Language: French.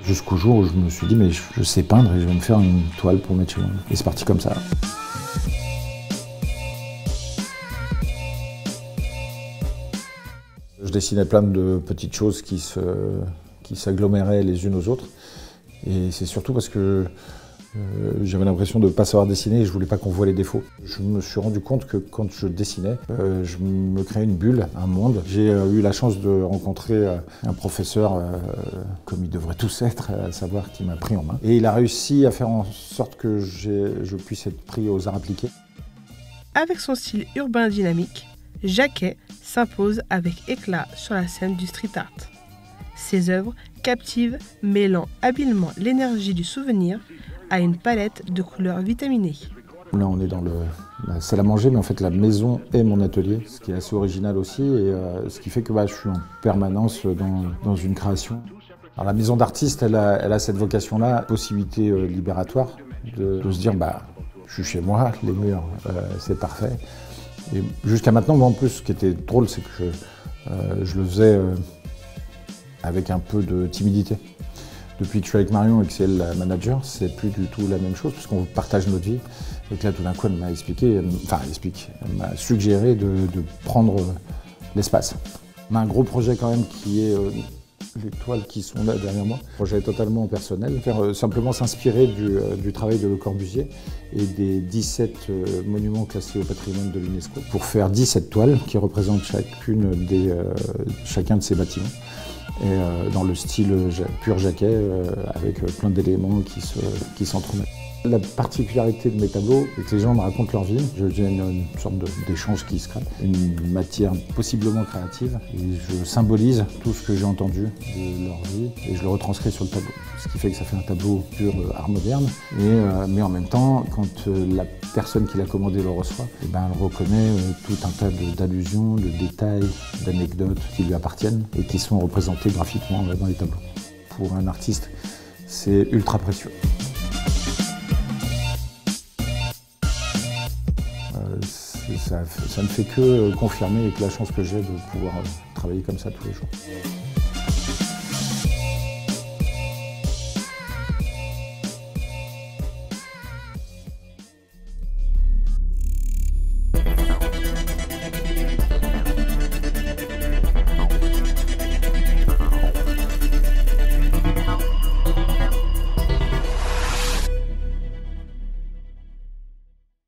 Jusqu'au jour où je me suis dit, mais je sais peindre et je vais me faire une toile pour mettre chez moi. Et c'est parti comme ça. Je dessinais plein de petites choses qui s'aggloméraient les unes aux autres. Et c'est surtout parce que j'avais l'impression de ne pas savoir dessiner et je ne voulais pas qu'on voit les défauts. Je me suis rendu compte que quand je dessinais, je me créais une bulle, un monde. J'ai eu la chance de rencontrer un professeur, comme ils devraient tous être, à savoir qui m'a pris en main. Et il a réussi à faire en sorte que je puisse être pris aux arts appliqués. Avec son style urbain dynamique, Jacquet s'impose avec éclat sur la scène du street art. Ses œuvres captivent, mêlant habilement l'énergie du souvenir à une palette de couleurs vitaminées. Là, on est dans la salle à manger, mais en fait, la maison est mon atelier, ce qui est assez original aussi, et ce qui fait que je suis en permanence dans une création. Alors, la maison d'artiste, elle a cette vocation-là, possibilité libératoire, de se dire, je suis chez moi, les murs, c'est parfait. Et jusqu'à maintenant, moi, en plus, ce qui était drôle, c'est que je le faisais avec un peu de timidité. Depuis que je suis avec Marion et que c'est elle la manager, c'est plus du tout la même chose, puisqu'on partage notre vie. Et que là, tout d'un coup, elle m'a elle m'a suggéré de prendre l'espace. On a un gros projet quand même qui est les toiles qui sont là derrière moi. Un projet totalement personnel, simplement s'inspirer du travail de Le Corbusier et des 17 monuments classés au patrimoine de l'UNESCO pour faire 17 toiles qui représentent chacun de ces bâtiments. Et dans le style pur Jacquet, avec plein d'éléments qui s'entremêlent. La particularité de mes tableaux, c'est que les gens me racontent leur vie. J'ai une sorte d'échange qui se crée, une matière possiblement créative. Et je symbolise tout ce que j'ai entendu de leur vie et je le retranscris sur le tableau. Ce qui fait que ça fait un tableau pur art moderne. Mais en même temps, quand la personne qui l'a commandé le reçoit, elle reconnaît tout un tas d'allusions, de détails, d'anecdotes qui lui appartiennent et qui sont représentés graphiquement dans les tableaux. Pour un artiste, c'est ultra précieux. Ça ne fait que confirmer avec la chance que j'ai de pouvoir travailler comme ça tous les jours.